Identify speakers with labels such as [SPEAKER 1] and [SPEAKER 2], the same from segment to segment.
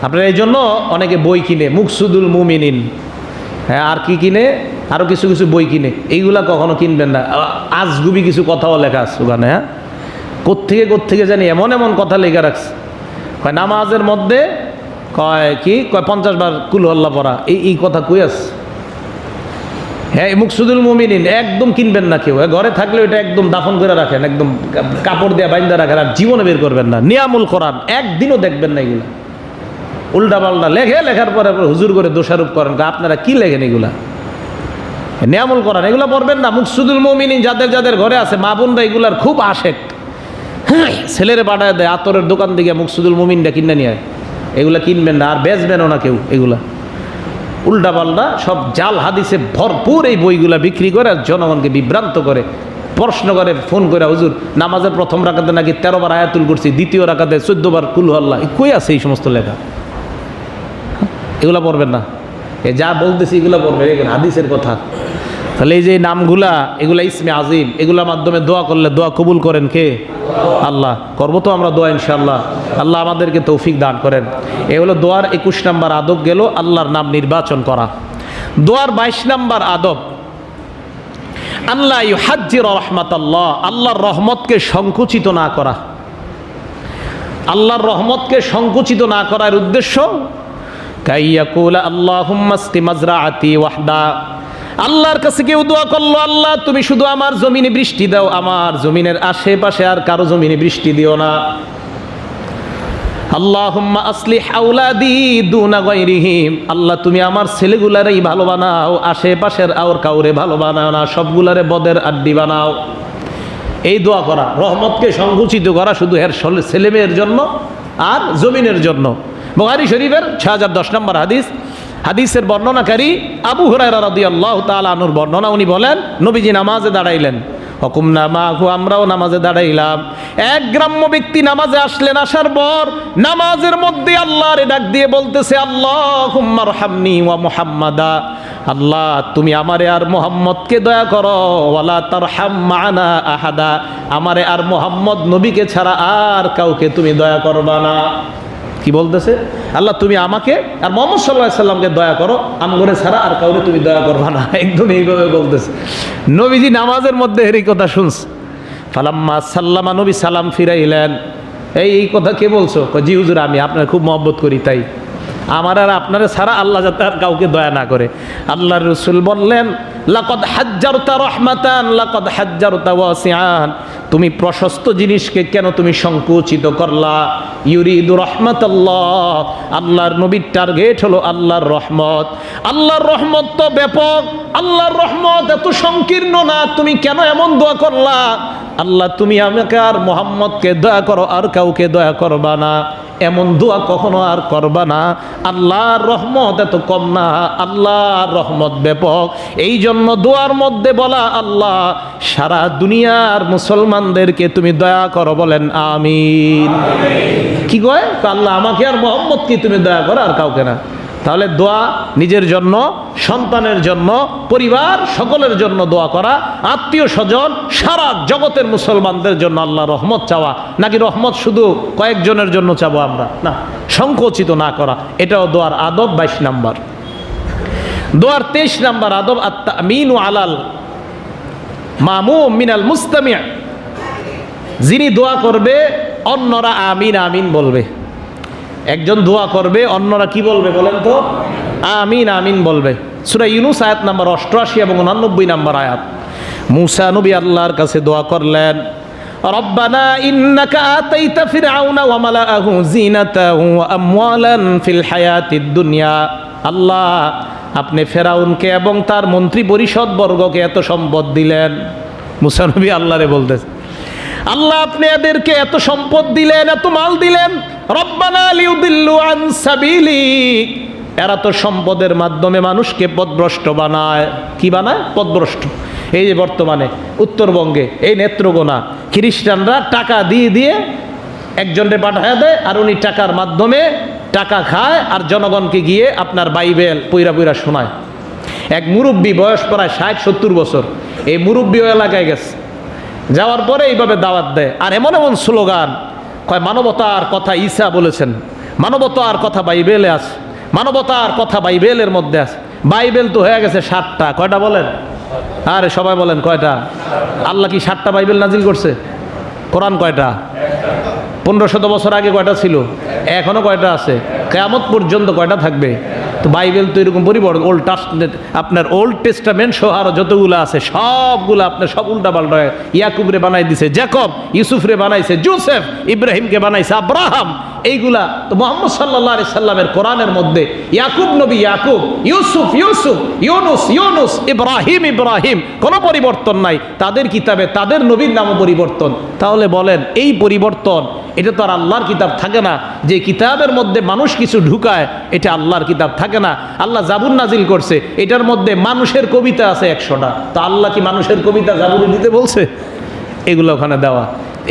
[SPEAKER 1] আপনারা এই জন্য অনেকে বই কিনে, মুকসুদুল মুমিনিন, হ্যাঁ, আর কি কিনে, আরও কিছু কিছু বই কিনে, এইগুলা কখনো কিনবেন না। আজগুবি কিছু কথাও লেখা আছে ওখানে। হ্যাঁ, কোত্থেকে জানি এমন এমন কথা লেখা রাখছে। কয় নামাজের মধ্যে কয় 50 বার কুল আল্লাহ পড়া, এই কথা কই আছে? হ্যাঁ, মুকসুদুল মুমিনিন একদম কিনবেন না কেউ। ঘরে থাকলে ওইটা একদম দাফন করে রাখেন, একদম কাপড় দিয়ে বাইন্দা রাখেন, আর জীবনে বের করবেন না। নিয়ামুল কোরআন একদিনও দেখবেন না এগুলা। উল্টা পাল্টা লেখার পরে হুজুর করে দোষারোপ করেন, আপনারা কি লেখেন এগুলা? নিয়ামুল কোরআন এগুলা পড়বেন না। মুকসুদুল মুমিনিন যাদের ঘরে আছে, মা বোনরা এগুলার খুব আশেক, ছেলেরে পাঠায় দেয় আতরের দোকান থেকে মুকসুদুল মুমিনটা কিনে নিয়ে। এগুলা কিনবেন না, আর বেচবেনও না কেউ। এগুলা উল্টা পাল্টা সব জাল হাদিসে ভরপুর এই বইগুলা বিক্রি করে আর জনগণকে বিভ্রান্ত করে। প্রশ্ন করে ফোন করে, হুজুর নামাজের প্রথম রাকাতে নাকি 13 বার আয়াতুল কুরসি, দ্বিতীয় রাকাতে 14 বার কুল আল্লাহ, কই আছে এই সমস্ত লেখা? এগুলা পড়বেন না। যা বলতেছি এগুলা পড়বেন, এগুলো হাদিসের কথা। তাহলে এই যে নামগুলা, এগুলা ইসমে আজিম, এগুলোর মাধ্যমে দোয়া করলে দোয়া কবুল করেন কে? আল্লাহ। করবো তো আমরা দোয়া ইনশাআল্লাহ। আল্লাহ আমাদেরকে তৌফিক দান করেন। এ হলো দোয়ার 21 নম্বর আদব গেল, আল্লাহর নাম নির্বাচন করা। দোয়ার 22 নম্বর আদব, আল্লাহ ইউহাজ্জির রাহমাতাল্লাহ, আল্লাহর রহমতকে সংকুচিত না করা। আল্লাহর রহমতকে সংকুচিত না করার উদ্দেশ্য কাইয়াকুলা আল্লাহুম্মা আসকি মাজরাআতি ওয়াহদা। আল্লাহর কাছে কেউ দোয়া করলো, আল্লাহ তুমি শুধু আমার জমিনে বৃষ্টি দাও, আমার জমিনের আশেপাশে আর কারো জমিনে বৃষ্টি দিও না। আল্লাহুম্মা আসলিহ আওলাদি দুনা গায়রিহিম, আল্লাহ তুমি আমার ছেলেগুলারই ভালো বানাও, আশেপাশের আর কাউরে ভালো বানাও না, সবগুলারে বদের আড্ডি বানাও। এই দোয়া করা, রহমতকে সংকুচিত করা শুধু এর ছেলেমেয়ের জন্য আর জমিনের জন্য। বুখারী শরীফের 6010 নম্বর হাদিস। হাদিসের বর্ণনাকারী আবু হুরায়রা রাদিয়াল্লাহু তাআলা আনহুর বর্ণনা। উনি বলেন, নবীজি নামাজে দাঁড়াইলেন, হুকুমনা মাহু, আমরাও নামাজে দাঁড়াইলাম। এক গ্রাম্য ব্যক্তি নামাজে আসলেন, আসার পর নামাজের মধ্যে আল্লাহরে ডাক দিয়ে বলতেছে, আল্লাহুম্মা রহামনি ওয়া মুহাম্মাদা, আল্লাহ তুমি আমারে আর মুহাম্মদকে দয়া করো, ওয়ালা তারহাম মা'না আহাদা, আমারে আর মুহাম্মদ নবীকে ছাড়া আর কাউকে তুমি দয়া করবা না। কি বলতেছে? আল্লাহ তুমি আমাকে আর মুহাম্মদ সাল্লাল্লাহু আলাইহি সাল্লামকে দয়া করো, আমগরে ছাড়া আর কাউরে তুমি দয়া করবা না। একদম এইভাবে বলতেছে। নবীজি নামাজের মধ্যে এই কথা শুনছে। ফালাম্মা সাল্লামা, নবী সালাম ফিরাইলেন। এই কথা কে বলছো? জি হুজুর, আমি আপনার খুব মহব্বত করি, তাই আমার আর আপনারে ছাড়া আল্লাহ যাতে আর কাউকে দয়া না করে। আল্লাহর রাসূল বললেন, লাকাদ হাজ্জারতা রাহমাতান লাকাদ হাজ্জারতা ওয়াসিআন, তুমি প্রশস্ত জিনিসকে কেন তুমি সংকুচিত করলা? ইউরিদু রাহমাতাল্লাহ, আল্লাহর নবীর টার্গেট হলো আল্লাহর রহমত। আল্লাহর রহমত তো ব্যাপক, আল্লাহর রহমত এত সংকীর্ণ না, তুমি কেন এমন দোয়া করলা? আল্লাহ তুমি আমাকে আর মুহাম্মদকে দয়া করো, আর কাউকে দয়া করবা না, এমন দোয়া কখনো আর করবা না। আল্লাহর রহমত এত কম না, আল্লাহর রহমত ব্যাপক। এই জন্য দোয়ার মধ্যে বলা, আল্লাহ সারা দুনিয়ার মুসলমানদেরকে তুমি দয়া করো, বলেন আমিন। কি কয়? আল্লাহ আমাকে আর মুহাম্মদকে তুমি দয়া করো, আর কাউকে না। তাহলে দোয়া নিজের জন্য, সন্তানের জন্য, পরিবার সকলের জন্য দোয়া করা, আত্মীয় স্বজন, সারা জগতের মুসলমানদের জন্য আল্লাহ রহমত চাওয়া, নাকি রহমত শুধু কয়েকজনের জন্য চাবো আমরা? না, সংকুচিত না করা, এটাও দোয়ার আদব 22 নাম্বার। দোয়ার 23 নাম্বার আদব, আত-তামিনু আলাল মামুম মিনাল মুস্তামি', যিনি দোয়া করবে অন্যরা আমিন আমিন বলবে। একজন দোয়া করবে, অন্যরা কি বলবে বলেন তো? আমিন আমিন বলবে। সূরা ইউনূস আয়াত নাম্বার 88 এবং 89 নাম্বার আয়াত। মূসা নবী আল্লাহর কাছে দোয়া করলেন, রব্বানা ইন্নাকা আতাইতা ফিরআউনা ওয়া মালাআহু যিনাতাও ওয়া আমওয়ালান ফিল হায়াতিদ দুনিয়া, আল্লাহ আপনি ফেরাউনকে এবং তার মন্ত্রী পরিষদ বর্গকে এত সম্পদ দিলেন। মূসা নবী আল্লাহরে বলতেছে, আল্লাহ আপনি এদেরকে এত সম্পদ দিলেন, এত মাল দিলেন, রব্বানা লিউদিল্লু আন সাবিলিক, এরা তো সম্পদের মাধ্যমে মানুষকে পথভ্রষ্ট বানায়। কি বানায়? পথভ্রষ্ট। এই যে বর্তমানে উত্তরবঙ্গে এই নেত্রকোনা খ্রিস্টানরা টাকা দিয়ে দিয়ে একজনকে পাঠায় দেয়, আর উনি টাকার মাধ্যমে টাকা খায়, আর জনগণকে গিয়ে আপনার বাইবেল পইরা পইরা শোনায়। এক মুরব্বী, বয়স প্রায় 60-70 বছর, এই মুরব্বী ওই এলাকায় গেছে, যাওয়ার পরে এইভাবে দাওয়াত দেয়, আর এমন এমন স্লোগান কয়, মানবতার কথা ঈসা বলেছেন, মানবতার কথা বাইবেলে আছে, মানবতার কথা বাইবেলের মধ্যে আছে। বাইবেল তো হয়ে গেছে 7টা, কয়টা বলেন? আরে সবাই বলেন কয়টা? আল্লাহ কি 7টা বাইবেল নাজিল করছে? কোরআন কয়টা? 1500 বছর আগে কয়টা ছিল? এখনো কয়টা আছে? কিয়ামত পর্যন্ত কয়টা থাকবে? তো বাইবেল তো এরকম পরিবর্তন, আপনার ওল্ড টেস্টামেন্ট সহ আরো যতগুলো আছে সবগুলো আপনার সব উল্টা পাল্টা। ইয়াকুবরে বানাই দিছে জ্যাকব, ইউসুফরে বানাইছে জোসেফ, ইব্রাহিমকে বানাইছে আব্রাহাম। এইগুলা তো মুহাম্মদ সাল্লাল্লাহু আলাইহি সাল্লামের কোরআনের মধ্যে ইয়াকুব নবী ইয়াকুব, ইউসুফ ইউসুফ, ইউনুস ইউনুস, ইব্রাহিম ইব্রাহিম, কোনো পরিবর্তন নাই। তাদের কিতাবে তাদের নবীর নামও পরিবর্তন। তাহলে বলেন এই পরিবর্তন এটা তো আর আল্লাহর কিতাব থাকে না। যে কিতাবের মধ্যে মানুষ কিছু ঢুকায় এটা আল্লাহর কিতাব থাকে না। আল্লাহ জাবুর নাজিল করছে, এটার মধ্যে মানুষের কবিতা আছে 100টা। তো আল্লাহ কি মানুষের কবিতা জাবুরে দিতে বলছে? এগুলো ওখানে দেওয়া।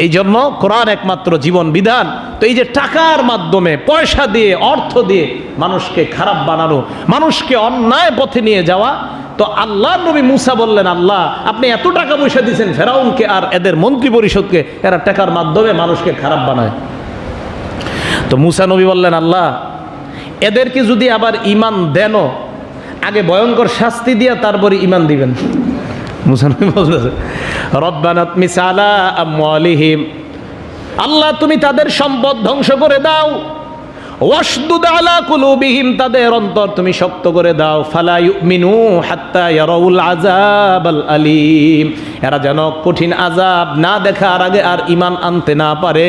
[SPEAKER 1] এই জন্য কোরআন একমাত্র জীবন বিধান। তো এই যে টাকার মাধ্যমে, পয়সা দিয়ে, অর্থ দিয়ে মানুষকে খারাপ বানানো, মানুষকে অন্যায় পথে নিয়ে যাওয়া, তো আল্লাহ নবী মুসা বললেন, আল্লাহ আপনি এত টাকা পয়সা দিয়েছেন ফেরাউনকে আর এদের মন্ত্রী পরিষদকে, এরা টাকার মাধ্যমে মানুষকে খারাপ বানায়। তো মুসা নবী বললেন, আল্লাহ এদেরকে যদি আবার ইমান দেন, আগে ভয়ঙ্কর শাস্তি দিয়া তারপরে ইমান দিবেন। মুসা নবী বলতেছে, রব্বানা তমিস আলা আমওয়ালিহিম, আল্লাহ তুমি তাদের সম্পদ ধ্বংস করে দাও। ওয়াশদুদ আলা কুলুবিহিম, তাদের অন্তর তুমি শক্ত করে দাও। ফালা ইউমিনু হাত্তা ইয়ারাউল আযাবাল আলীম, এরা যেন কঠিন আযাব না দেখার আগে আর ঈমান আনতে না পারে।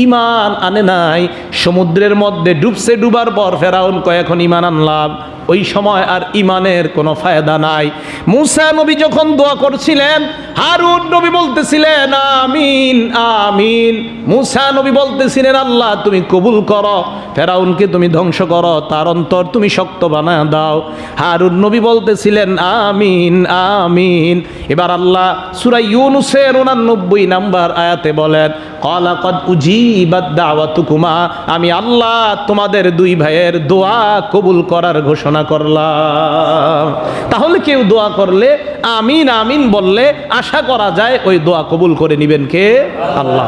[SPEAKER 1] ঈমান আনে নাই, সমুদ্রের মধ্যে ডুবছে, ডুবার পর ফেরাউন কয় এখন ঈমান আনলাম, ওই সময় আর ঈমানের কোনো ফায়দা নাই। মুসা নবী যখন দোয়া করছিলেন, হারুন নবী বলতেছিলেন আমিন আমিন। মুসা নবী বলতেছিলেন আল্লাহ তুমি কবুল করো, ফেরাউনকে তুমি ধ্বংস করো, তার অন্তর তুমি শক্ত বানায় দাও। হারুন নবী বলতেছিলেন আমিন আমিন। এবার আল্লাহ সূরা ইউনূসের 89 নম্বর আয়াতে বলেন, ক্বালা ক্বাদ উজিবাত দাওয়াতুকুমা, আমি আল্লাহ তোমাদের দুই ভাইয়ের দোয়া কবুল করার ঘোষণা করলাম। তাহলে কেউ দোয়া করলে আমিন আমিন বললে আশা করা যায় ওই দোয়া কবুল করে নিবেন কে? আল্লাহ।